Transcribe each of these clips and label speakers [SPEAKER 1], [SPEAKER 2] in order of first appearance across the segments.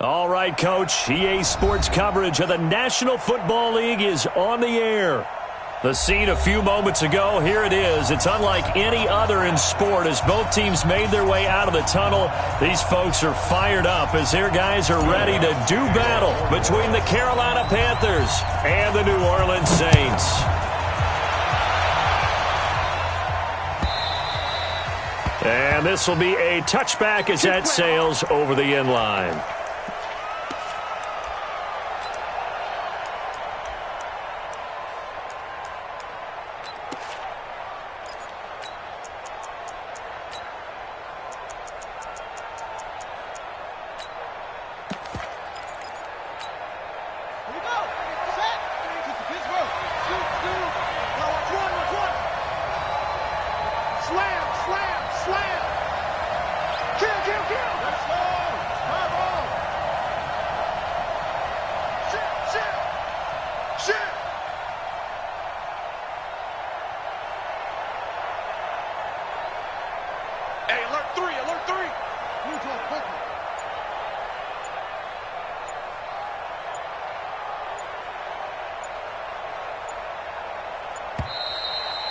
[SPEAKER 1] All right, Coach. EA Sports coverage of the National Football League is on the air. The scene a few moments ago, here it is. It's unlike any other in sport as both teams made their way out of the tunnel. These folks are fired up as their guys are ready to do battle between the Carolina Panthers and the New Orleans Saints. And this will be a touchback as that sails over the end line.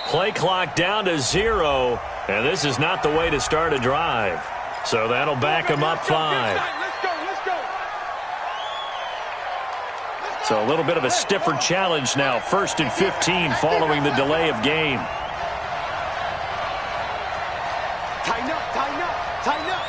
[SPEAKER 1] Play clock down to 0, and this is not the way to start a drive. So that'll back them up 5. So a little bit of a stiffer challenge now. 1st and 15 following the delay of game.
[SPEAKER 2] Tighten up, tighten up, tighten up.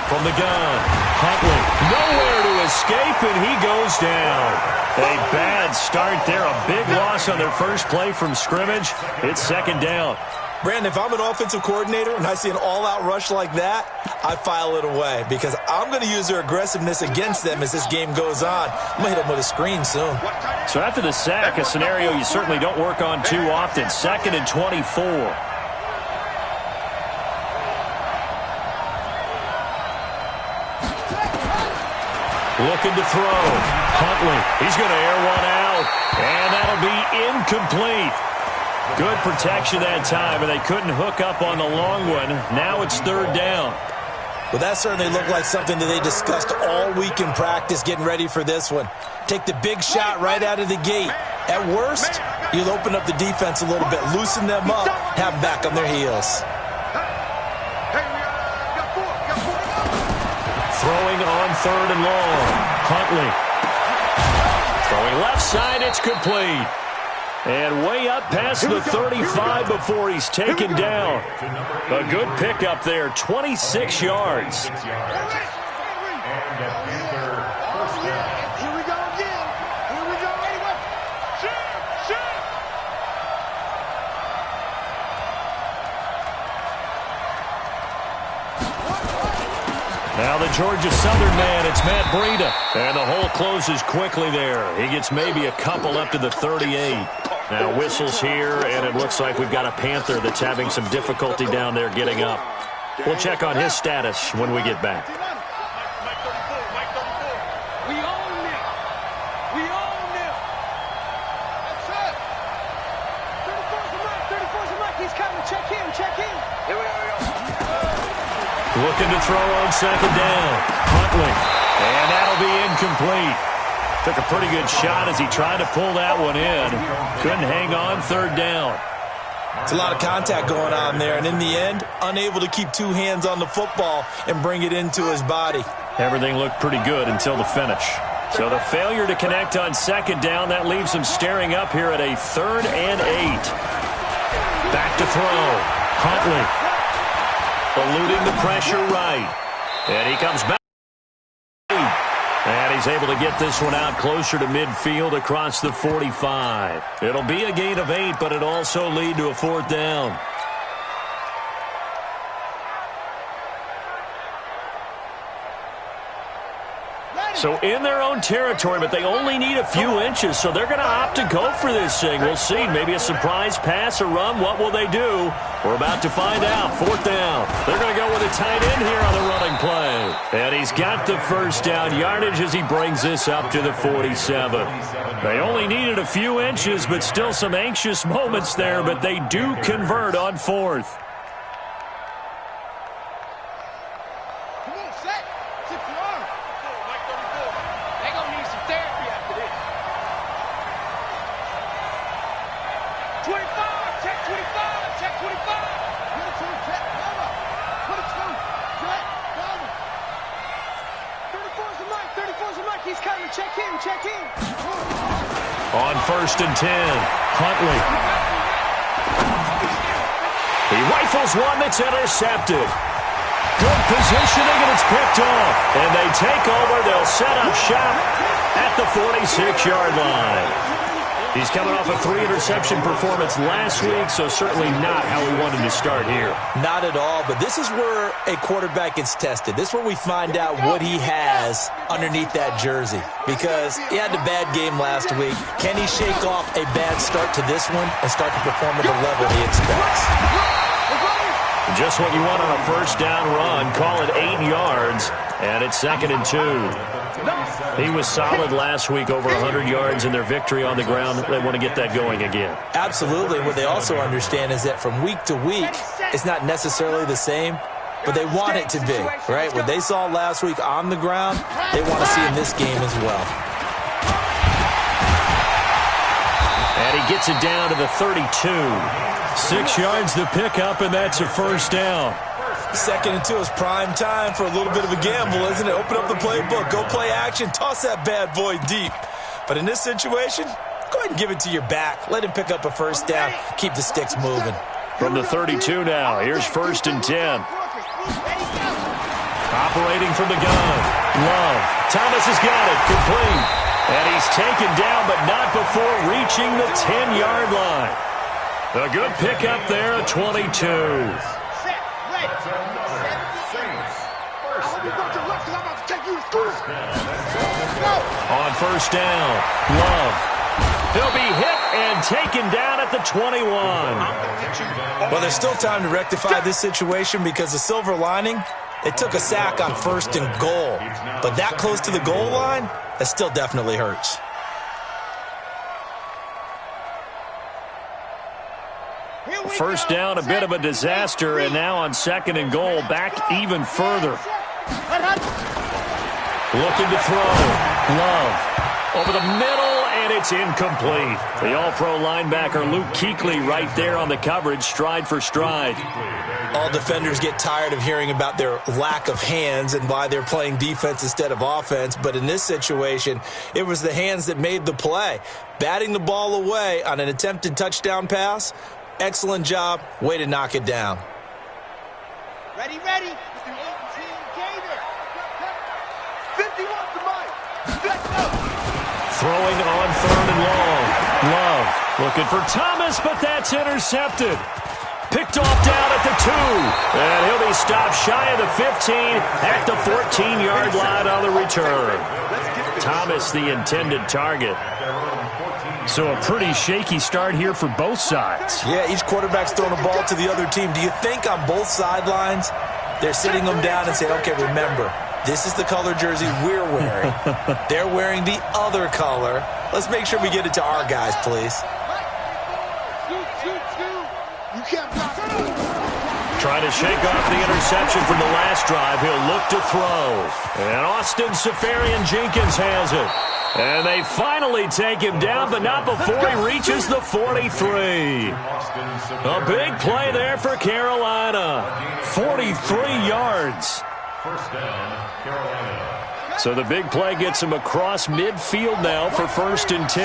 [SPEAKER 1] From the gun, Huntley, nowhere to escape, and he goes down. A bad start there, a big loss on their first play from scrimmage. It's 2nd down.
[SPEAKER 3] Brandon, if I'm an offensive coordinator and I see an all-out rush like that, I file it away because I'm going to use their aggressiveness against them as this game goes on. I'm going to hit them with a screen soon.
[SPEAKER 1] So after the sack, a scenario you certainly don't work on too often. 2nd and 24. Looking to throw. Huntley, he's going to air one out, and that'll be incomplete. Good protection that time, and they couldn't hook up on the long one. Now it's 3rd down.
[SPEAKER 3] Well, that certainly looked like something that they discussed all week in practice getting ready for this one. Take the big shot right out of the gate. At worst, you'll open up the defense a little bit, loosen them up, have them back on their heels.
[SPEAKER 1] Throwing on 3rd and long. Huntley. Throwing left side, it's complete. And way up past the 35 before he's taken down. A good pickup there, 26 yards. Now the Georgia Southern man, it's Matt Breida. And the hole closes quickly there. He gets maybe a couple up to the 38. Now whistles here, and it looks like we've got a Panther that's having some difficulty down there getting up. We'll check on his status when we get back.
[SPEAKER 2] We own it. We own it. That's it. 34's the mic. 34's the mic. He's coming. Check in. Check in. Here we go.
[SPEAKER 1] Looking to throw on 2nd down. Huntley. And that'll be incomplete. Took a pretty good shot as he tried to pull that one in. Couldn't hang on 3rd down.
[SPEAKER 3] It's a lot of contact going on there, and in the end, unable to keep 2 hands on the football and bring it into his body.
[SPEAKER 1] Everything looked pretty good until the finish. So the failure to connect on 2nd down, that leaves him staring up here at a 3rd and 8. Back to throw. Huntley. Eluding the pressure right. And he comes back. And he's able to get this one out closer to midfield across the 45. It'll be a gain of 8, but it'll also lead to a 4th down. So in their own territory, but they only need a few inches, so they're going to opt to go for this thing. We'll see. Maybe a surprise pass or run. What will they do? We're about to find out. 4th down. They're going to go with a tight end here on the running play. And he's got the 1st down yardage as he brings this up to the 47. They only needed a few inches, but still some anxious moments there, but they do convert on 4th.
[SPEAKER 2] They're going to need some therapy after this. 25, check 25, check 25. Put it to check, cover. Put it to check, cover. 34's the mic, 34's the mic. He's coming, check in, check in.
[SPEAKER 1] On 1st and 10, Huntley. He rifles one that's intercepted. Good positioning, and it's picked off. And they take over. They'll set up shop at the 46-yard line. He's coming off a 3-interception performance last week, so certainly not how we wanted to start here.
[SPEAKER 3] Not at all, but this is where a quarterback gets tested. This is where we find out what he has underneath that jersey, because he had a bad game last week. Can he shake off a bad start to this one and start to perform at the level he expects?
[SPEAKER 1] Just what you want on a first down run. Call it 8 yards, and it's 2nd and 2. He was solid last week, over 100 yards in their victory on the ground. They want to get that going again.
[SPEAKER 3] Absolutely. What they also understand is that from week to week, it's not necessarily the same, but they want it to be, right? What they saw last week on the ground, they want to see in this game as well.
[SPEAKER 1] And he gets it down to the 32. 6 yards the pickup, and that's a first down.
[SPEAKER 3] 2nd and 2 is prime time for a little bit of a gamble, isn't it? Open up the playbook, go play action, toss that bad boy deep. But in this situation, go ahead and give it to your back. Let him pick up a first down. Keep the sticks moving.
[SPEAKER 1] From the 32 now, here's 1st and 10. Operating from the gun. Love. Thomas has got it. Complete. And he's taken down, but not before reaching the 10-yard line. A good pickup there at 22. On first down, Love. He'll be hit and taken down at the 21.
[SPEAKER 3] Well, there's still time to rectify this situation because the silver lining, they took a sack on 1st and goal. But that close to the goal line, that still definitely hurts.
[SPEAKER 1] First down, a bit of a disaster, and now on 2nd and goal, back even further. Looking to throw. Love. Over the middle, and it's incomplete. The all-pro linebacker Luke Kuechly right there on the coverage, stride for stride.
[SPEAKER 3] All defenders get tired of hearing about their lack of hands and why they're playing defense instead of offense. But in this situation, it was the hands that made the play. Batting the ball away on an attempted touchdown pass. Excellent job. Way to knock it down.
[SPEAKER 2] Ready, ready. 18 Gator. 51 to Mike. Let's go.
[SPEAKER 1] Throwing on 3rd and long. Love looking for Thomas, but that's intercepted. Picked off down at the 2. And he'll be stopped shy of the 15 at the 14-yard line on the return. Thomas, the intended target. So a pretty shaky start here for both sides.
[SPEAKER 3] Yeah, each quarterback's throwing a ball to the other team. Do you think on both sidelines they're sitting them down and saying, okay, remember, this is the color jersey we're wearing. They're wearing the other color. Let's make sure we get it to our guys, please.
[SPEAKER 1] Trying to shake off the interception from the last drive. He'll look to throw. And Austin Safarian-Jenkins has it. And they finally take him down, but not before he reaches the 43. A big play there for Carolina. 43 yards.
[SPEAKER 4] First down, Carolina.
[SPEAKER 1] So the big play gets him across midfield now for 1st and 10.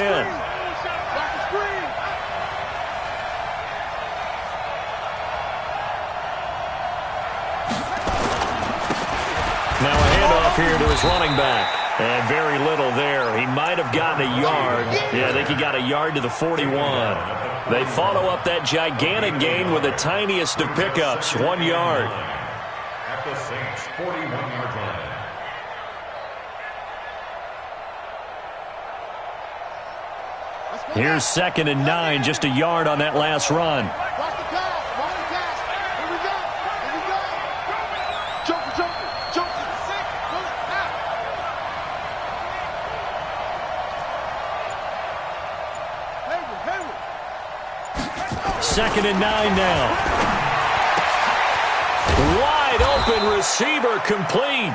[SPEAKER 1] Now a handoff here to his running back. And very little there. He might have gotten a yard. Yeah, I think he got a yard to the 41. They follow up that gigantic gain with the tiniest of pickups, 1 yard.
[SPEAKER 4] At the Saints' 41-yard line.
[SPEAKER 1] Here's 2nd and 9, just a yard on that last run. Second and 9 now. Wide open receiver complete.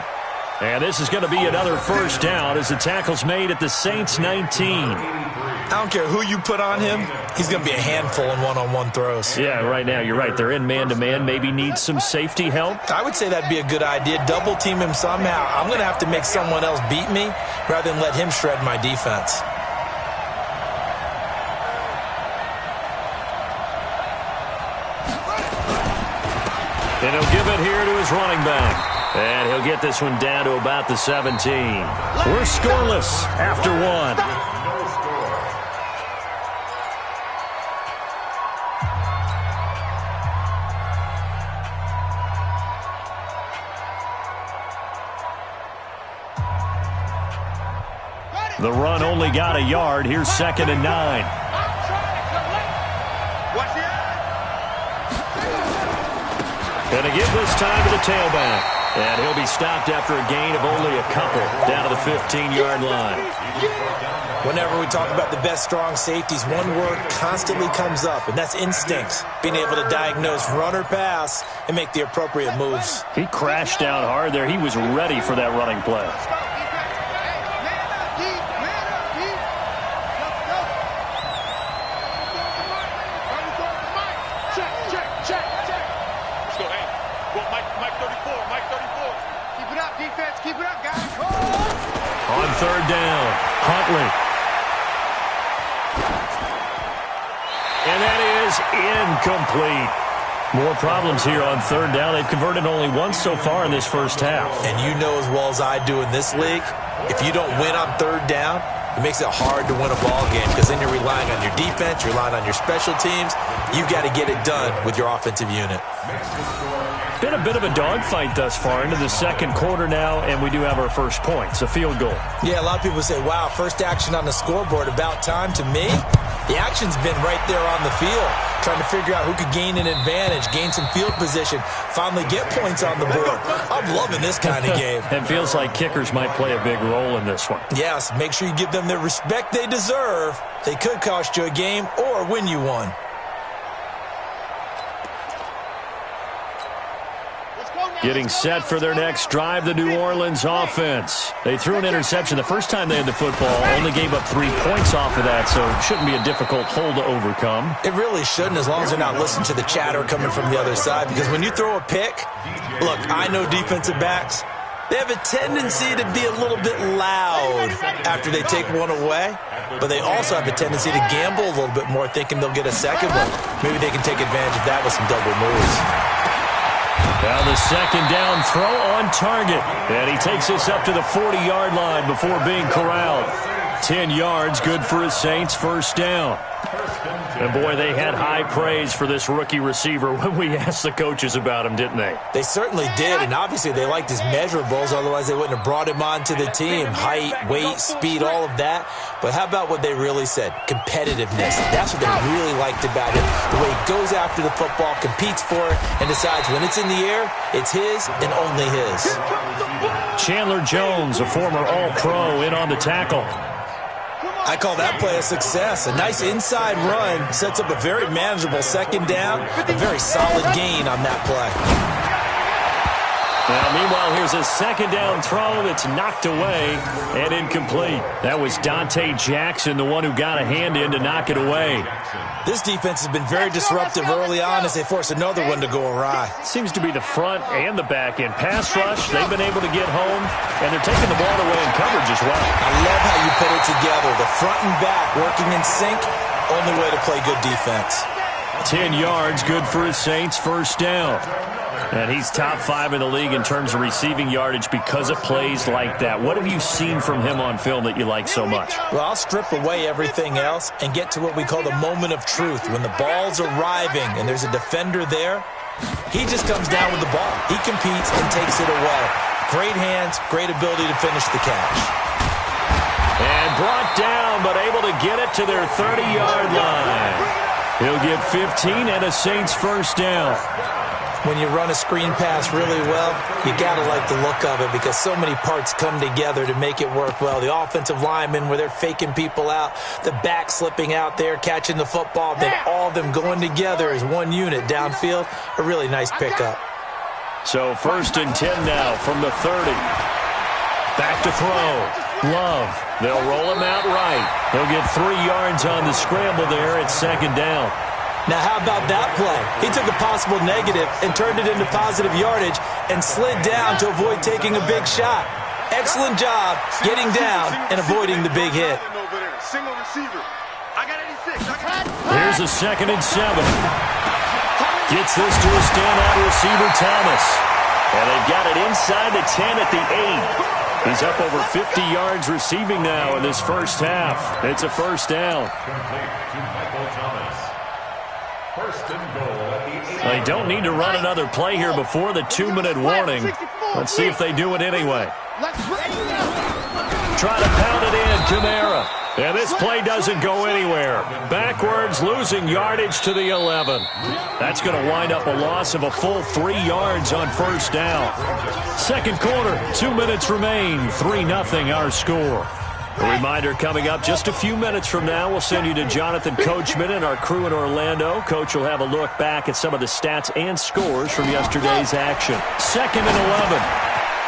[SPEAKER 1] And this is going to be another first down as the tackle's made at the Saints 19.
[SPEAKER 3] I don't care who you put on him, he's going to be a handful in one-on-one throws.
[SPEAKER 1] Yeah, right now, you're right. They're in man-to-man, maybe need some safety help.
[SPEAKER 3] I would say that'd be a good idea. Double team him somehow. I'm going to have to make someone else beat me rather than let him shred my defense.
[SPEAKER 1] And he'll give it here to his running back. And he'll get this one down to about the 17. We're scoreless after one. The run only got a yard. Here's 2nd and 9. Gonna give this time to the tailback. And he'll be stopped after a gain of only a couple down to the 15-yard line.
[SPEAKER 3] Whenever we talk about the best strong safeties, one word constantly comes up, and that's instincts. Being able to diagnose run or pass and make the appropriate moves.
[SPEAKER 1] He crashed down hard there. He was ready for that running play. On 3rd down, Huntley. And that is incomplete. More problems here on 3rd down. They've converted only once so far in this first half.
[SPEAKER 3] And you know as well as I do in this league, if you don't win on 3rd down, it makes it hard to win a ball game because then you're relying on your defense, you're relying on your special teams. You've got to get it done with your offensive unit.
[SPEAKER 1] Been a bit of a dogfight thus far into the 2nd quarter now, and we do have our first point. It's a field goal.
[SPEAKER 3] Yeah, a lot of people say, wow, first action on the scoreboard, about time. To me, the action's been right there on the field, trying to figure out who could gain an advantage, gain some field position, finally get points on the board. I'm loving this kind of game.
[SPEAKER 1] It feels like kickers might play a big role in this one.
[SPEAKER 3] Yes, make sure you give them the respect they deserve. They could cost you a game or win you one.
[SPEAKER 1] Getting set for their next drive, the New Orleans offense. They threw an interception the first time they had the football, only gave up 3 points off of that, so it shouldn't be a difficult hole to overcome.
[SPEAKER 3] It really shouldn't, as long as they're not listening to the chatter coming from the other side, because when you throw a pick, look, I know defensive backs, they have a tendency to be a little bit loud after they take one away, but they also have a tendency to gamble a little bit more, thinking they'll get a second one. Maybe they can take advantage of that with some double moves.
[SPEAKER 1] Now the 2nd down throw on target. And he takes this up to the 40-yard line before being corralled. 10 yards, good for his Saints, first down. And, boy, they had high praise for this rookie receiver when we asked the coaches about him, didn't they?
[SPEAKER 3] They certainly did, and obviously they liked his measurables, otherwise they wouldn't have brought him onto the team. Height, weight, speed, all of that. But how about what they really said? Competitiveness. That's what they really liked about him. The way he goes after the football, competes for it, and decides when it's in the air, it's his and only his.
[SPEAKER 1] Chandler Jones, a former All-Pro, in on the tackle.
[SPEAKER 3] I call that play a success. A nice inside run sets up a very manageable 2nd down, a very solid gain on that play.
[SPEAKER 1] Now, meanwhile, here's a 2nd down throw that's knocked away and incomplete. That was Dante Jackson, the one who got a hand in to knock it away.
[SPEAKER 3] This defense has been very disruptive early on as they force another one to go awry.
[SPEAKER 1] Seems to be the front and the back end. Pass rush, they've been able to get home, and they're taking the ball away in coverage as well.
[SPEAKER 3] I love how you put it together. The front and back working in sync, only way to play good defense.
[SPEAKER 1] 10 yards, good for his Saints, first down. And he's top 5 in the league in terms of receiving yardage because of plays like that. What have you seen from him on film that you like so much?
[SPEAKER 3] Well, I'll strip away everything else and get to what we call the moment of truth. When the ball's arriving and there's a defender there, he just comes down with the ball. He competes and takes it away. Great hands, great ability to finish the catch.
[SPEAKER 1] And brought down, but able to get it to their 30-yard line. He'll get 15 and a Saints first down.
[SPEAKER 3] When you run a screen pass really well, you got to like the look of it because so many parts come together to make it work well. The offensive linemen where they're faking people out, the back slipping out there, catching the football, then all of them going together as one unit downfield. A really nice pickup.
[SPEAKER 1] So 1st and 10 now from the 30. Back to throw. Love. They'll roll him out right. He'll get 3 yards on the scramble there at second down.
[SPEAKER 3] Now, how about that play? He took a possible negative and turned it into positive yardage and slid down to avoid taking a big shot. Excellent job getting down and avoiding the big hit.
[SPEAKER 2] Single receiver. I got 86.
[SPEAKER 1] Here's a 2nd and 7. Gets this to a standout receiver, Thomas. And they've got it inside the 10 at the 8. He's up over 50 yards receiving now in this first half. It's a first down.
[SPEAKER 4] Complete to Michael Thomas. First and goal at the 8.
[SPEAKER 1] They don't need to run another play here before the 2-minute warning. Let's see if they do it anyway. Try to pound it in, Kamara. And this play doesn't go anywhere. Backwards, losing yardage to the 11. That's going to wind up a loss of a full 3 yards on first down. Second quarter, 2 minutes remain. 3-0 our score. A reminder coming up just a few minutes from now. We'll send you to Jonathan Coachman and our crew in Orlando. Coach will have a look back at some of the stats and scores from yesterday's action. 2nd and 11.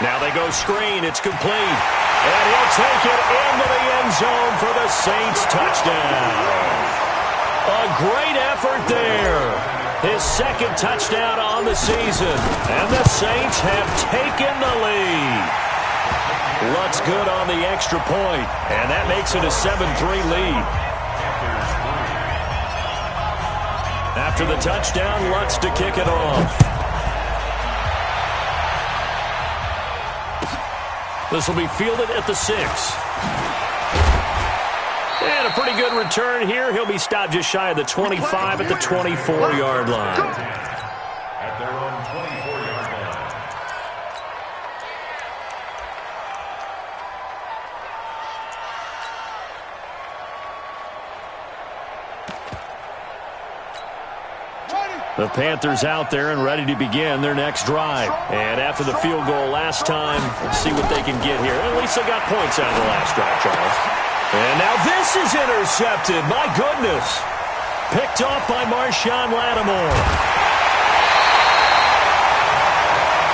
[SPEAKER 1] Now they go screen. It's complete. And he'll take it into the end zone for the Saints touchdown. A great effort there. His 2nd touchdown on the season. And the Saints have taken the lead. Lutz good on the extra point, and that makes it a 7-3 lead. After the touchdown, Lutz to kick it off. This will be fielded at the 6. And a pretty good return here. He'll be stopped just shy of the 25 at the 24-yard line.
[SPEAKER 4] At their own 24-yard line.
[SPEAKER 1] The Panthers out there and ready to begin their next drive. And after the field goal last time, let's see what they can get here. At least they got points out of the last drive, Charles. And now this is intercepted. My goodness. Picked off by Marshawn Lattimore.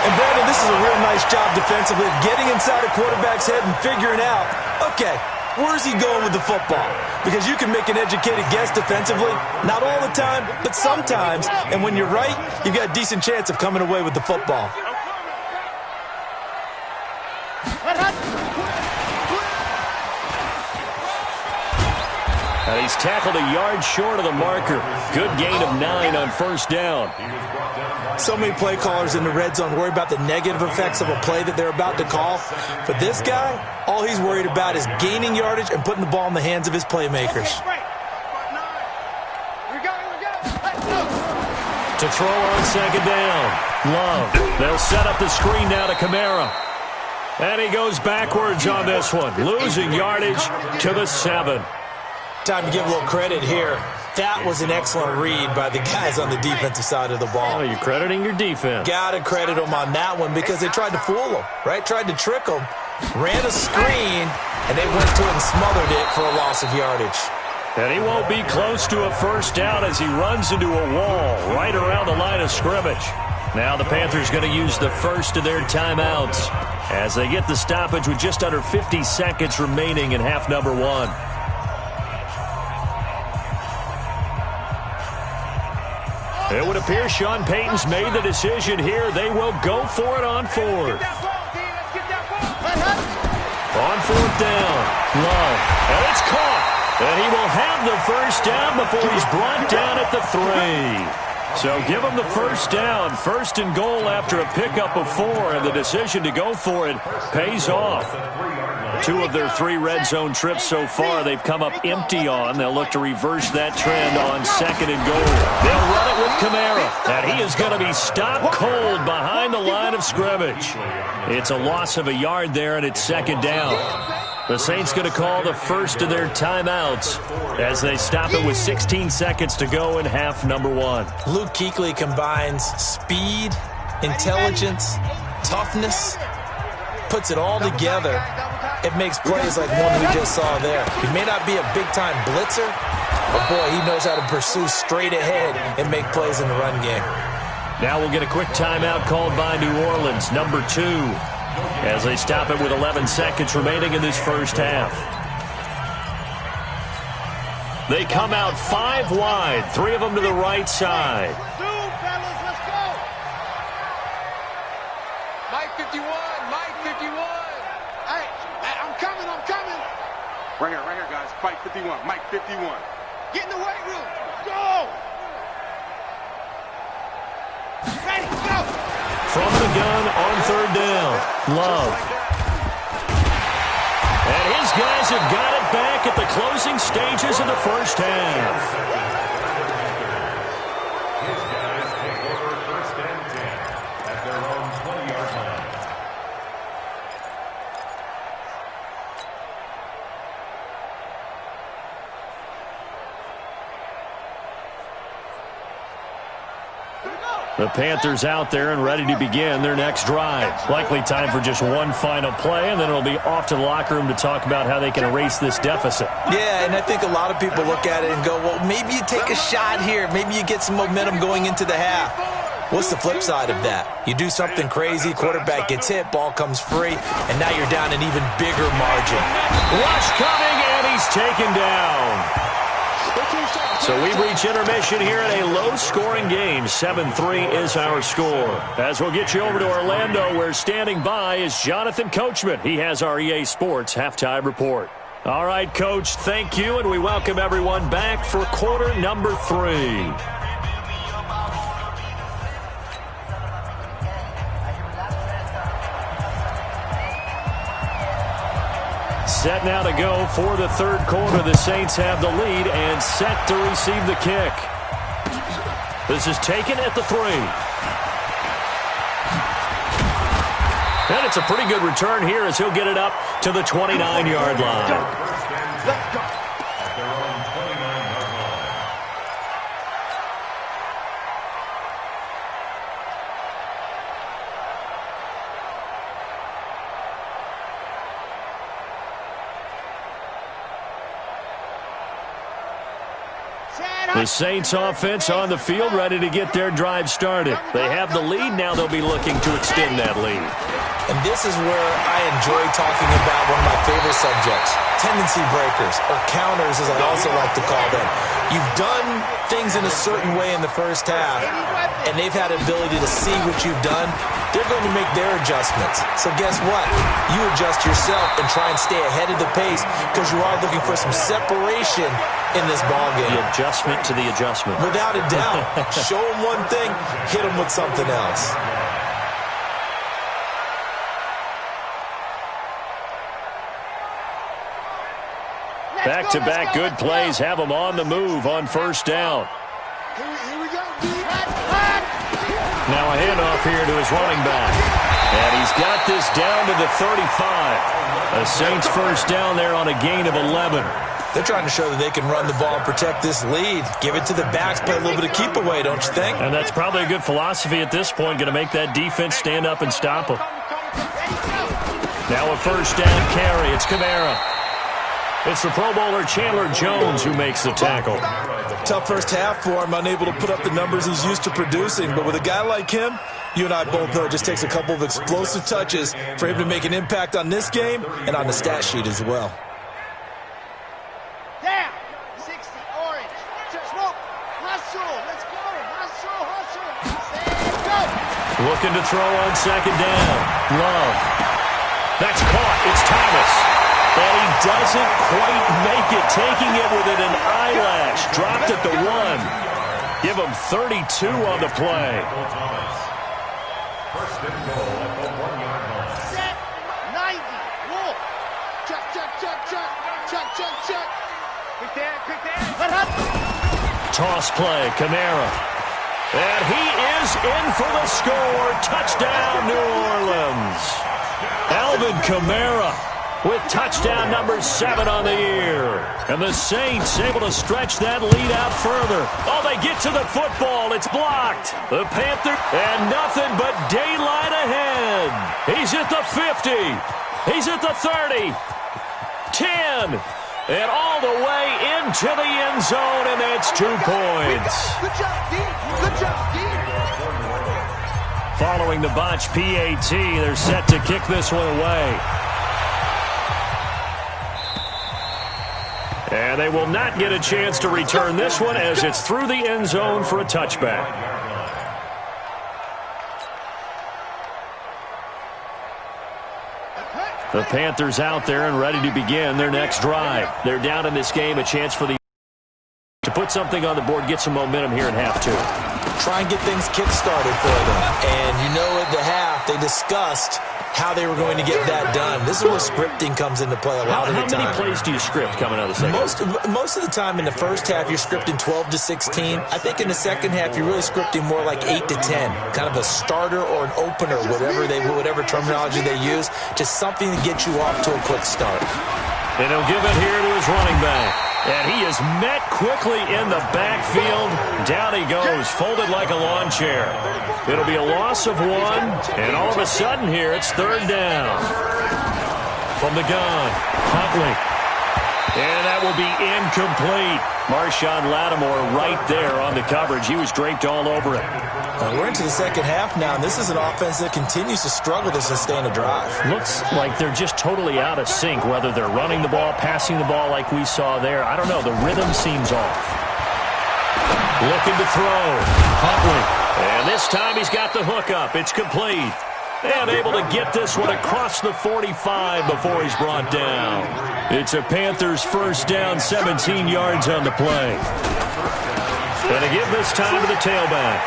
[SPEAKER 3] And Brandon, this is a real nice job defensively, getting inside a quarterback's head and figuring out, okay, where's he going with the football? Because you can make an educated guess defensively. Not all the time, but sometimes. And when you're right, you've got a decent chance of coming away with the football.
[SPEAKER 1] And he's tackled a yard short of the marker. Good gain of 9 on first down.
[SPEAKER 3] So many play callers in the red zone worry about the negative effects of a play that they're about to call. For this guy, all he's worried about is gaining yardage and putting the ball in the hands of his playmakers.
[SPEAKER 1] To throw on second down. Love. They'll set up the screen now to Kamara. And he goes backwards on this one. Losing yardage to the 7.
[SPEAKER 3] Time to give a little credit here. That was an excellent read by the guys on the defensive side of the ball.
[SPEAKER 1] Oh, you're crediting your defense.
[SPEAKER 3] Got to credit them on that one because they tried to fool them, right? Tried to trick them. Ran a screen, and they went to it and smothered it for a loss of yardage.
[SPEAKER 1] And he won't be close to a first down as he runs into a wall right around the line of scrimmage. Now the Panthers going to use the first of their timeouts as they get the stoppage with just under 50 seconds remaining in half number 1. It would appear Sean Payton's made the decision here. They will go for it on 4th. On 4th down, Love. And it's caught. And he will have the first down before he's brought down at the 3. So give him the first down. 1st and goal after a pickup of 4. And the decision to go for it pays off. 2 of their 3 red zone trips so far they've come up empty on. They'll look to reverse that trend on 2nd and goal. They'll run it with Kamara. And he is going to be stopped cold behind the line of scrimmage. It's a loss of a yard there, and it's 2nd down. The Saints going to call the first of their timeouts as they stop it with 16 seconds to go in half number 1.
[SPEAKER 3] Luke Kuechly combines speed, intelligence, toughness, puts it all together. It makes plays like one we just saw there. He may not be a big-time blitzer, but boy, he knows how to pursue straight ahead and make plays in the run game.
[SPEAKER 1] Now we'll get a quick timeout called by New Orleans, number 2. as they stop it with 11 seconds remaining in this first half. They come out 5 wide, 3 of them to the right side.
[SPEAKER 2] Fellas, let's go. Mike 51, Mike 51. Hey, I'm coming. Right here, guys. Mike 51, Mike 51. Get in the weight room. Go. Ready, go.
[SPEAKER 1] From the gun on third down, Love. And his guys have got it back at the closing stages of the first half.
[SPEAKER 4] His guys take over first and 10 at their own 20-yard line.
[SPEAKER 1] The Panthers out there and ready to begin their next drive. Likely time for just one final play, and then it'll be off to the locker room to talk about how they can erase this deficit.
[SPEAKER 3] Yeah, and I think a lot of people look at it and go, well, maybe you take a shot here. Maybe you get some momentum going into the half. What's the flip side of that? You do something crazy, quarterback gets hit, ball comes free, and now you're down an even bigger margin.
[SPEAKER 1] Rush coming, and he's taken down. So we reach intermission here in a low-scoring game. 7-3 is our score. As we'll get you over to Orlando, where standing by is Jonathan Coachman. He has our EA Sports halftime report. All right, Coach, thank you, and we welcome everyone back for quarter number 3. Set now to go for the third quarter. The Saints have the lead and set to receive the kick. This is taken at the 3. And it's a pretty good return here as he'll get it up to the 29-yard line. The Saints offense on the field, ready to get their drive started. They have the lead. Now they'll be looking to extend that lead.
[SPEAKER 3] And this is where I enjoy talking about one of my favorite subjects, tendency breakers, or counters as I also like to call them. You've done things in a certain way in the first half, and they've had the ability to see what you've done. They're going to make their adjustments. So guess what? You adjust yourself and try and stay ahead of the pace because you are looking for some separation in this ballgame.
[SPEAKER 1] The adjustment to the adjustment.
[SPEAKER 3] Without a doubt. Show them one thing, hit them with something else.
[SPEAKER 1] Back-to-back good plays have them on the move on first down.
[SPEAKER 2] Here we go.
[SPEAKER 1] Now a handoff here to his running back. And he's got this down to the 35. A Saints first down there on a gain of 11.
[SPEAKER 3] They're trying to show that they can run the ball and protect this lead. Give it to the backs, play a little bit of keep away, don't you think?
[SPEAKER 1] And that's probably a good philosophy at this point, going to make that defense stand up and stop them. Now a first down carry. It's Kamara. It's the Pro Bowler Chandler Jones who makes the tackle.
[SPEAKER 3] Tough first half for him, unable to put up the numbers he's used to producing. But with a guy like him, you and I both know it just takes a couple of explosive touches for him to make an impact on this game and on the stat sheet as well.
[SPEAKER 2] Down. 60, orange. Smoke. Hustle. Let's go. Hustle. Stand, go.
[SPEAKER 1] Looking to throw on second down. Love. That's caught. It's Thomas. And he doesn't quite make it, taking it within an eyelash. Dropped at the 1. Give him 32 on the play.
[SPEAKER 4] First and goal at the 1-yard line.
[SPEAKER 2] Set. 90. Wolf. Chuck. Quick down.
[SPEAKER 1] Toss play, Kamara. And he is in for the score. Touchdown, New Orleans. Alvin Kamara with touchdown number 7 on the year. And the Saints able to stretch that lead out further. Oh, they get to the football. It's blocked. The Panthers, and nothing but daylight ahead. He's at the 50. He's at the 30. 10. And all the way into the end zone, and that's 2 points.
[SPEAKER 2] Good job, D.
[SPEAKER 1] Following the botch PAT, they're set to kick this one away. And they will not get a chance to return this one as it's through the end zone for a touchback. The Panthers out there and ready to begin their next drive. They're down in this game, a chance for the to put something on the board, get some momentum here in half two.
[SPEAKER 3] Try and get things kick-started for them. And you know at the half, they discussed how they were going to get that done. This is where scripting comes into play a lot of the time.
[SPEAKER 1] How many plays do you script coming out of the second?
[SPEAKER 3] Most of the time in the first half, you're scripting 12 to 16. I think in the second half, you're really scripting more like 8 to 10. Kind of a starter or an opener, whatever terminology they use. Just something to get you off to a quick start.
[SPEAKER 1] And he'll give it here to his running back. And he is met quickly in the backfield. Down he goes, folded like a lawn chair. It'll be a loss of 1, and all of a sudden here, it's third down. From the gun, Huntley. And that will be incomplete. Marshawn Lattimore right there on the coverage. He was draped all over it.
[SPEAKER 3] We're into the second half now, and this is an offense that continues to struggle to sustain a drive.
[SPEAKER 1] Looks like they're just totally out of sync, whether they're running the ball, passing the ball like we saw there. I don't know. The rhythm seems off. Looking to throw. Huntley. And this time he's got the hook up. It's complete. And able to get this one across the 45 before he's brought down. It's a Panthers first down, 17 yards on the play. And to give this time to the tailback.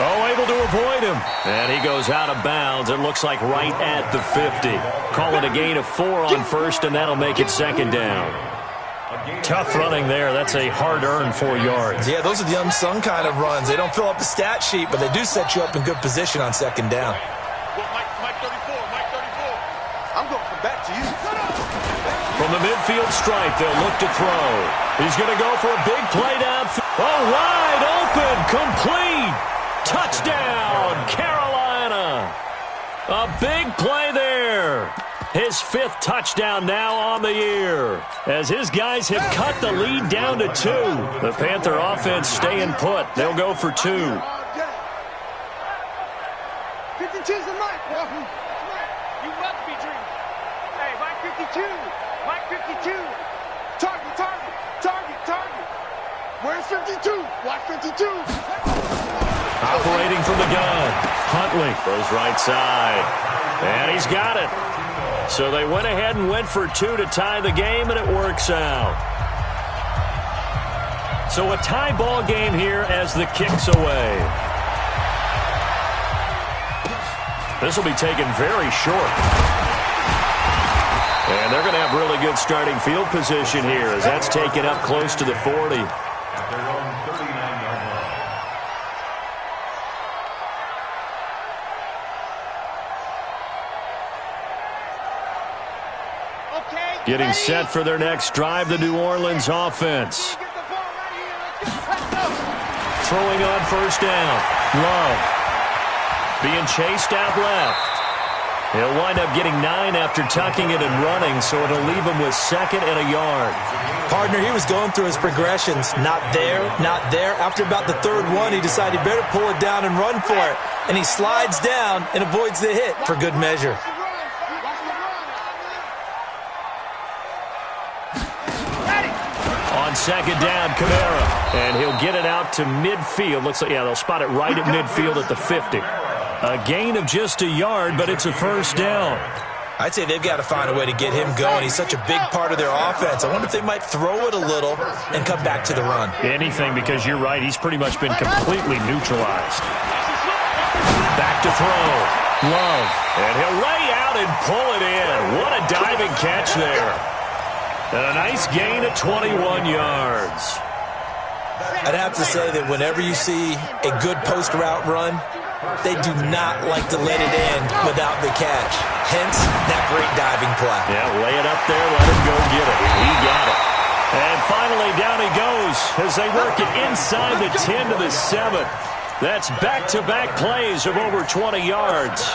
[SPEAKER 1] Oh, able to avoid him. And he goes out of bounds. It looks like right at the 50. Call it a gain of 4 on first, and that'll make it second down. Tough running there. That's a hard-earned 4 yards.
[SPEAKER 3] Yeah, those are the unsung kind of runs. They don't fill up the stat sheet, but they do set you up in good position on second down.
[SPEAKER 2] Mike 34, Mike 34. I'm going to come back to you.
[SPEAKER 1] From the midfield stripe, they'll look to throw. He's going to go for a big play downfield. Oh, wide open, complete. Touchdown, Carolina. A big play there. His 5th touchdown now on the year, as his guys have cut the lead down to 2. The Panther offense staying put. They'll go for 2.
[SPEAKER 2] 52's the Mike. You must be dreaming. Hey, Mike 52. Mike 52. Target, target, target, target. Where's 52? Watch 52.
[SPEAKER 1] Operating from the gun. Huntley goes right side. And he's got it. So they went ahead and went for 2 to tie the game, and it works out. So a tie ball game here as the kick's away. This will be taken very short. And they're going to have really good starting field position here as that's taken up close to the 40.
[SPEAKER 4] At their own 39-yard line.
[SPEAKER 1] Getting set for their next drive, the New Orleans offense. Throwing on first down. Love. Being chased out left. He'll wind up getting 9 after tucking it and running, so it'll leave him with 2nd and a yard.
[SPEAKER 3] Partner, he was going through his progressions. Not there, not there. After about the 3rd one, he decided he better pull it down and run for it. And he slides down and avoids the hit for good measure.
[SPEAKER 1] On second down, Kamara. And he'll get it out to midfield. Looks like, yeah, they'll spot it right at midfield at the 50. A gain of just a yard, but it's a first down.
[SPEAKER 3] I'd say they've got to find a way to get him going. He's such a big part of their offense. I wonder if they might throw it a little and come back to the run.
[SPEAKER 1] Anything, because you're right. He's pretty much been completely neutralized. Back to throw. Love. And he'll lay out and pull it in. What a diving catch there. And a nice gain of 21 yards.
[SPEAKER 3] I'd have to say that whenever you see a good post route run, they do not like to let it in without the catch. Hence, that great diving play.
[SPEAKER 1] Yeah, lay it up there, let him go get it. He got it. And finally, down he goes as they work it inside the 10 to the 7. That's back-to-back plays of over 20 yards.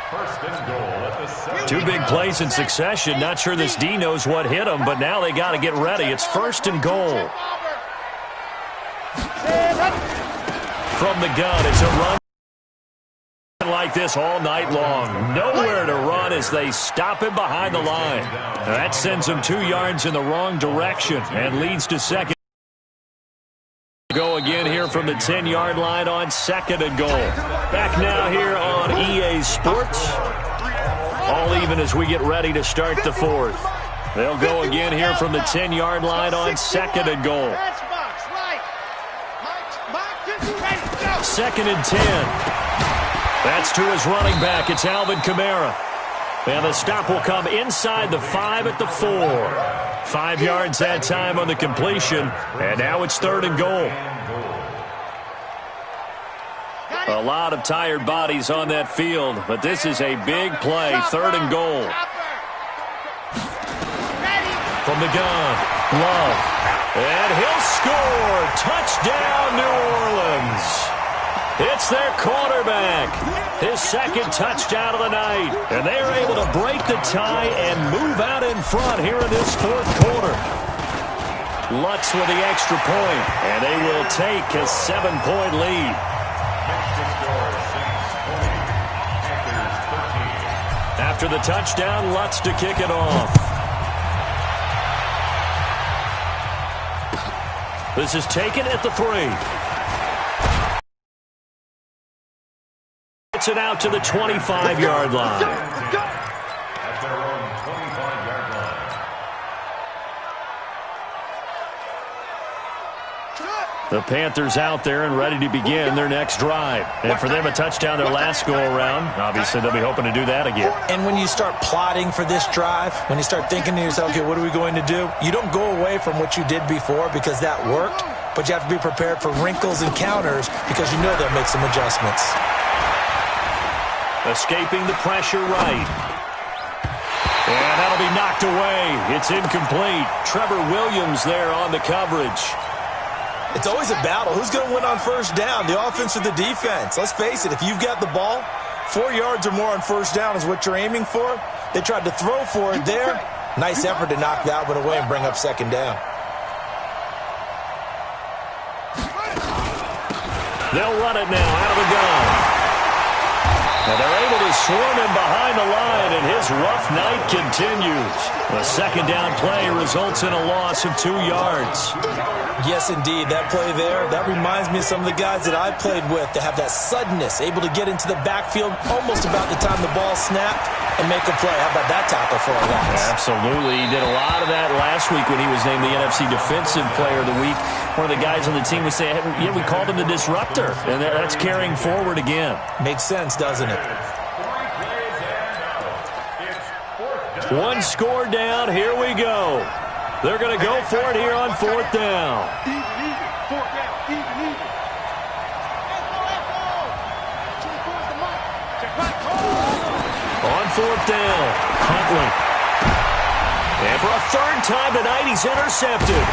[SPEAKER 4] First and goal at the 7.
[SPEAKER 1] 2 big plays in succession. Not sure this D knows what hit him, but now they got to get ready. It's first and goal. From the gun, it's a run. like this all night long. Nowhere to run as they stop him behind the line. That sends him 2 yards in the wrong direction and leads to second. Go again here from the 10-yard line on 2nd and goal. Back now here on EA Sports. All even as we get ready to start the 4th. They'll go again here from the 10-yard line on 2nd and goal. 2nd and 10. That's to his running back. It's Alvin Kamara. And the stop will come inside the 5 at the 4. 5 yards that time on the completion. And now it's 3rd and goal. A lot of tired bodies on that field, but this is a big play. 3rd and goal. From the gun, Love. And he'll score. Touchdown, New Orleans. It's their quarterback. His 2nd touchdown of the night. And they are able to break the tie and move out in front here in this 4th quarter. Lutz with the extra point, and they will take a 7-point lead. After the touchdown, Lutz to kick it off. This is taken at the 3. Gets it out to the 25-yard line.
[SPEAKER 4] At their own 25-yard line.
[SPEAKER 1] The Panthers out there and ready to begin their next drive. And for them, a touchdown their last go-around. Obviously, they'll be hoping to do that again.
[SPEAKER 3] And when you start plotting for this drive, when you start thinking to yourself, okay, what are we going to do? You don't go away from what you did before because that worked, but you have to be prepared for wrinkles and counters because you know they'll make some adjustments.
[SPEAKER 1] Escaping the pressure right. And that'll be knocked away. It's incomplete. Trevor Williams there on the coverage.
[SPEAKER 3] It's always a battle. Who's going to win on 1st down, the offense or the defense? Let's face it, if you've got the ball, 4 yards or more on 1st down is what you're aiming for. They tried to throw for it there. Nice effort to knock that one away and bring up 2nd down.
[SPEAKER 1] They'll run it now out of the gun. And they're able to swarm him behind the line, and his rough night continues. The 2nd down play results in a loss of 2 yards.
[SPEAKER 3] Yes, indeed. That play there, that reminds me of some of the guys that I played with to have that suddenness, able to get into the backfield almost about the time the ball snapped and make a play. How about that tackle for a loss?
[SPEAKER 1] Absolutely. He did a lot of that last week when he was named the NFC Defensive Player of the Week. One of the guys on the team was saying, yeah, we called him the disruptor, and that's carrying forward again.
[SPEAKER 3] Makes sense, doesn't it?
[SPEAKER 1] 1 score down. Here we go. They're going to go for it here on 4th down. On 4th down, Huntley. And for a 3rd time tonight, he's intercepted.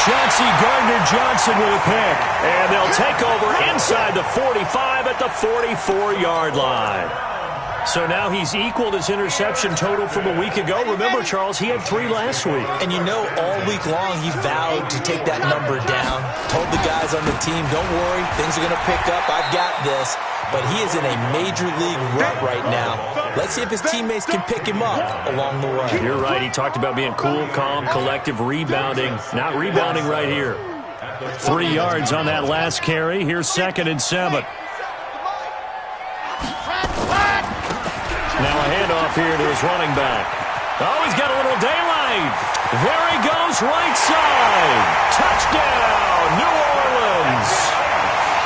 [SPEAKER 1] Chauncey Gardner-Johnson with a pick. And they'll take over inside the 45 at the 44-yard line. So now he's equaled his interception total from a week ago. Remember, Charles, he had 3 last week.
[SPEAKER 3] And you know, all week long he vowed to take that number down. Told the guys on the team, don't worry, things are going to pick up. I've got this. But he is in a major league rut right now. Let's see if his teammates can pick him up along the way.
[SPEAKER 1] You're right. He talked about being cool, calm, collective, rebounding. Not rebounding right here. 3 yards on that last carry. Here's 2nd and 7. Now a handoff here to his running back. Oh, he's got a little daylight. There he goes, right side. Touchdown, New Orleans.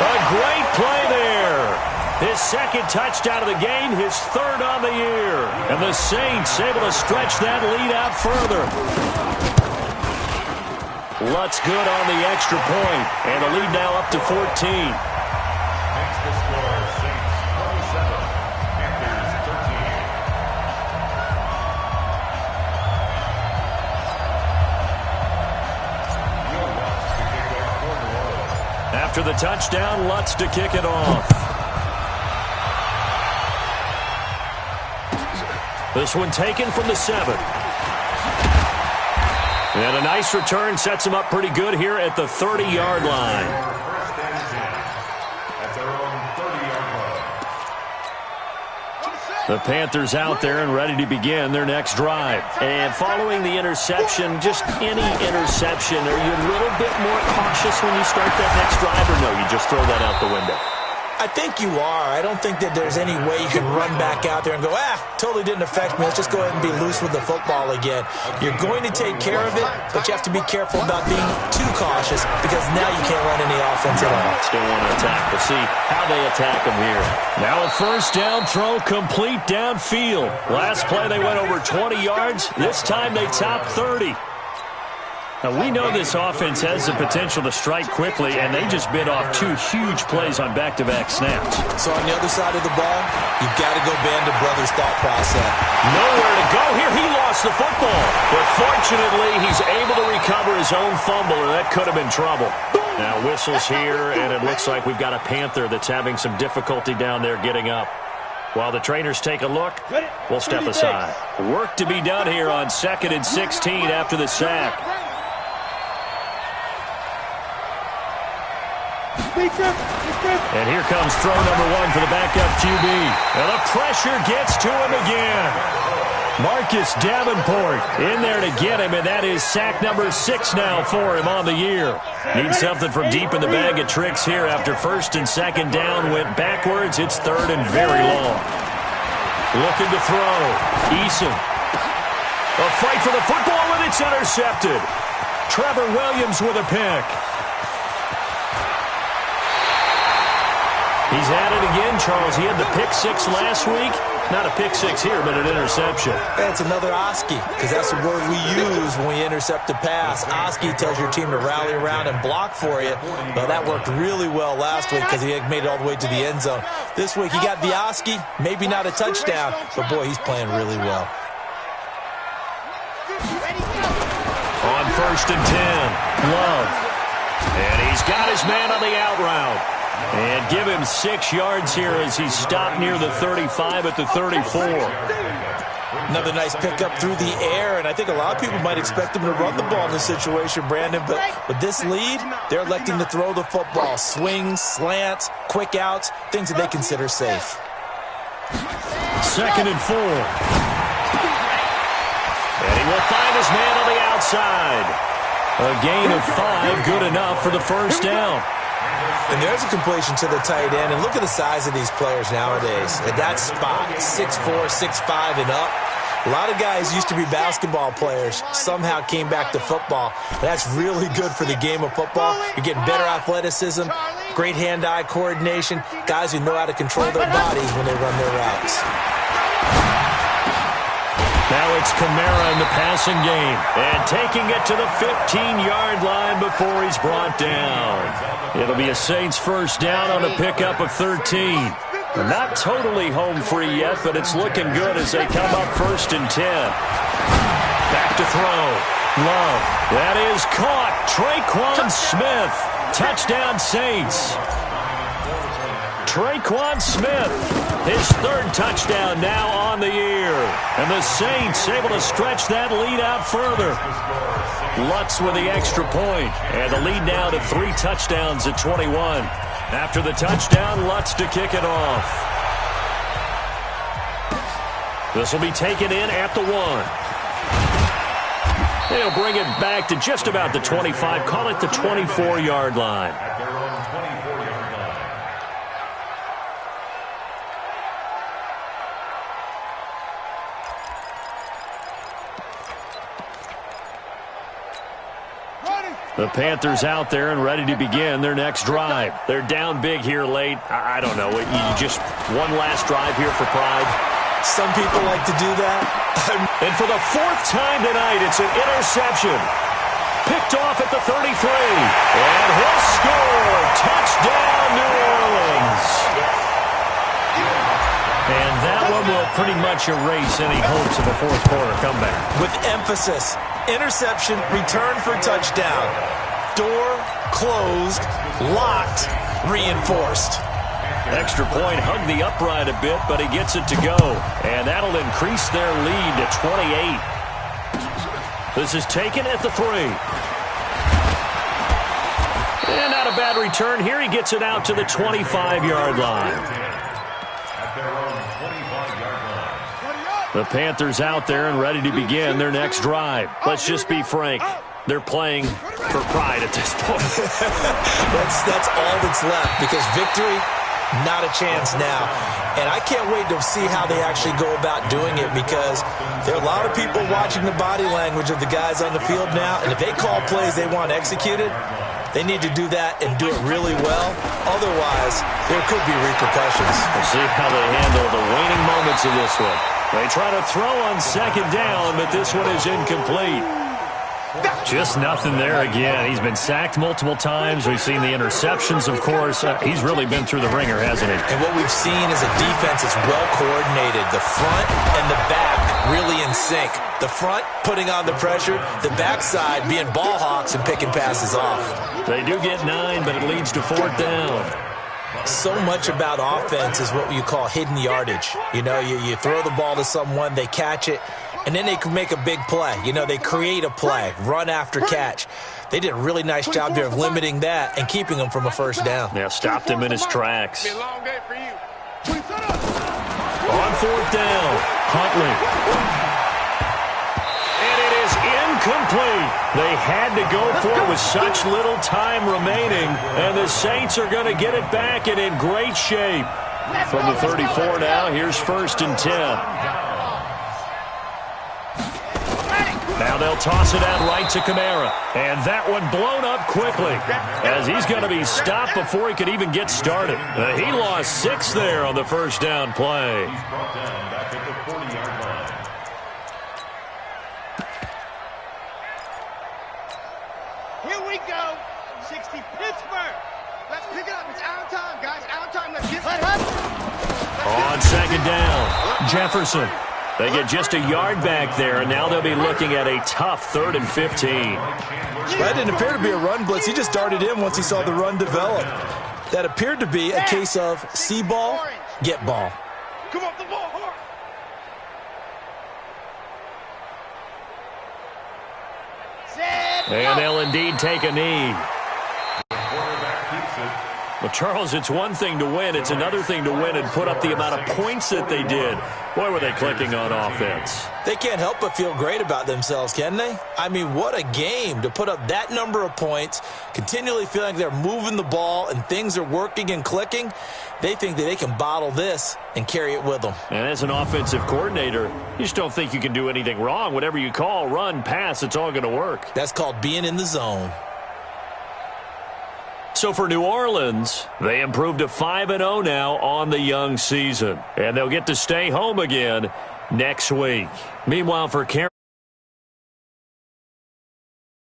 [SPEAKER 1] A great play there. His 2nd touchdown of the game, his 3rd on the year. And the Saints able to stretch that lead out further. Lutz good on the extra point, and the lead now up to 14.
[SPEAKER 4] Makes the score Saints 27, Panthers 13.
[SPEAKER 1] After the touchdown, Lutz to kick it off. This one taken from the 7. And a nice return sets him up pretty good here at the 30-yard line.
[SPEAKER 4] First and 10 at their own 30-yard line.
[SPEAKER 1] The Panthers out there and ready to begin their next drive. And following the interception, just any interception, are you a little bit more cautious when you start that next drive, or no, you just throw that out the window?
[SPEAKER 3] I think you are. I don't think that there's any way you can run back out there and go, totally didn't affect me. Let's just go ahead and be loose with the football again. You're going to take care of it, but you have to be careful about being too cautious because now you can't run any offense at all.
[SPEAKER 1] Still want to attack. We'll see how they attack them here. Now a first down throw complete downfield. Last play they went over 20 yards. This time they topped 30. Now, we know this offense has the potential to strike quickly, and they just bit off 2 huge plays on back-to-back snaps.
[SPEAKER 3] So on the other side of the ball, you've got to go band of brothers thought process.
[SPEAKER 1] Nowhere to go here. He lost the football. But fortunately, he's able to recover his own fumble, or that could have been trouble. Now whistles here, and it looks like we've got a Panther that's having some difficulty down there getting up. While the trainers take a look, we'll step aside. Work to be done here on 2nd and 16 after the sack. And here comes throw number 1 for the backup QB. And the pressure gets to him again. Marcus Davenport in there to get him, and that is sack number 6 now for him on the year. Needs something from deep in the bag of tricks here after 1st and 2nd down went backwards. It's 3rd and very long. Looking to throw. Eason. A fight for the football, and it's intercepted. Trevor Williams with a pick. He's at it again, Charles. He had the pick 6 last week. Not a pick 6 here, but an interception.
[SPEAKER 3] That's another Oski, because that's the word we use when we intercept a pass. Oski tells your team to rally around and block for you. Well, that worked really well last week because he made it all the way to the end zone. This week he got the Oski, maybe not a touchdown, but boy, he's playing really well.
[SPEAKER 1] On 1st and 10, Love. And he's got his man on the out route. And give him 6 yards here as he's stopped near the 35 at the 34.
[SPEAKER 3] Another nice pickup through the air, and I think a lot of people might expect him to run the ball in this situation, Brandon, but with this lead, they're electing to throw the football. Swings, slants, quick outs, things that they consider safe.
[SPEAKER 1] 2nd and 4. And he will find his man on the outside. A gain of 5, good enough for the first down.
[SPEAKER 3] And there's a completion to the tight end. And look at the size of these players nowadays. At that spot, 6'4", 6'5", and up. A lot of guys used to be basketball players, somehow came back to football. That's really good for the game of football. You're getting better athleticism, great hand-eye coordination, guys who know how to control their bodies when they run their routes.
[SPEAKER 1] Now it's Kamara in the passing game. And taking it to the 15-yard line before he's brought down. It'll be a Saints first down on a pickup of 13. Not totally home free yet, but it's looking good as they come up 1st and 10. Back to throw. Love. That is caught. Traquan Smith. Touchdown Saints. Traquan Smith, his 3rd touchdown now on the year. And the Saints able to stretch that lead out further. Lutz with the extra point. And the lead now to 3 touchdowns at 21. After the touchdown, Lutz to kick it off. This will be taken in at the 1. They'll bring it back to just about the 25. Call it the 24-yard line.
[SPEAKER 4] At their own 24-yard line.
[SPEAKER 1] The Panthers out there and ready to begin their next drive. They're down big here late. I don't know. You just one last drive here for pride.
[SPEAKER 3] Some people like to do that.
[SPEAKER 1] And for the 4th time tonight, it's an interception. Picked off at the 33. And he'll score. Touchdown, New Orleans. And that one will pretty much erase any hopes of a 4th quarter comeback.
[SPEAKER 3] With emphasis. Interception, return for touchdown. Door closed, locked, reinforced.
[SPEAKER 1] Extra point, hugged the upright a bit, but he gets it to go. And that'll increase their lead to 28. This is taken at the 3. And not a bad return here. He gets it out to the 25-yard line.
[SPEAKER 4] At their own 25-yard line.
[SPEAKER 1] The Panthers out there and ready to begin their next drive. Let's just be frank. They're playing for pride at this point.
[SPEAKER 3] that's all that's left, because victory, not a chance now. And I can't wait to see how they actually go about doing it, because there are a lot of people watching the body language of the guys on the field now, and if they call plays they want executed, they need to do that and do it really well. Otherwise, there could be repercussions.
[SPEAKER 1] We'll see how they handle the waning moments of this one. They try to throw on second down, but this one is incomplete. Just nothing there again. He's been sacked multiple times. We've seen the interceptions, of course. He's really been through the ringer, hasn't he?
[SPEAKER 3] And what we've seen is a defense that's well coordinated. The front and the back really in sync. The front putting on the pressure, the backside being ball hawks and picking passes off.
[SPEAKER 1] They do get 9, but it leads to 4th down.
[SPEAKER 3] So much about offense is what you call hidden yardage. You know, you throw the ball to someone, they catch it, and then they can make a big play. You know, they create a play, run after catch. They did a really nice job there of limiting that and keeping him from a first down.
[SPEAKER 1] Yeah, stopped him in his tracks.
[SPEAKER 2] It's a long day for you.
[SPEAKER 1] On 4th down, Huntley. And it is incomplete. They had to go for it with such little time remaining, and the Saints are going to get it back and in great shape. From the 34 now, here's 1st and 10. Now they'll toss it out right to Kamara. And that one blown up quickly, as he's going to be stopped before he could even get started. He lost 6 there on the first down play.
[SPEAKER 4] He's brought down back at the 40-yard line.
[SPEAKER 2] Here we go. 60 Pittsburgh. Let's pick it up. It's out of time, guys. Out of time. Let's get it.
[SPEAKER 1] On second down, Jefferson. They get just a yard back there, and now they'll be looking at a tough 3rd and 15.
[SPEAKER 3] That didn't appear to be a run blitz. He just darted in once he saw the run develop. That appeared to be a case of see ball, get ball.
[SPEAKER 2] Come off the ball, hard.
[SPEAKER 1] And they'll indeed take a knee.
[SPEAKER 4] Quarterback keeps it.
[SPEAKER 1] Well, Charles, it's one thing to win. It's another thing to win and put up the amount of points that they did. Boy, were they clicking on offense.
[SPEAKER 3] They can't help but feel great about themselves, can they? I mean, what a game to put up that number of points, continually feeling like they're moving the ball and things are working and clicking. They think that they can bottle this and carry it with them.
[SPEAKER 1] And as an offensive coordinator, you just don't think you can do anything wrong. Whatever you call, run, pass, it's all going to work.
[SPEAKER 3] That's called being in the zone.
[SPEAKER 1] So for New Orleans, they improved to 5-0 now on the young season. And they'll get to stay home again next week. Meanwhile, for Carolina,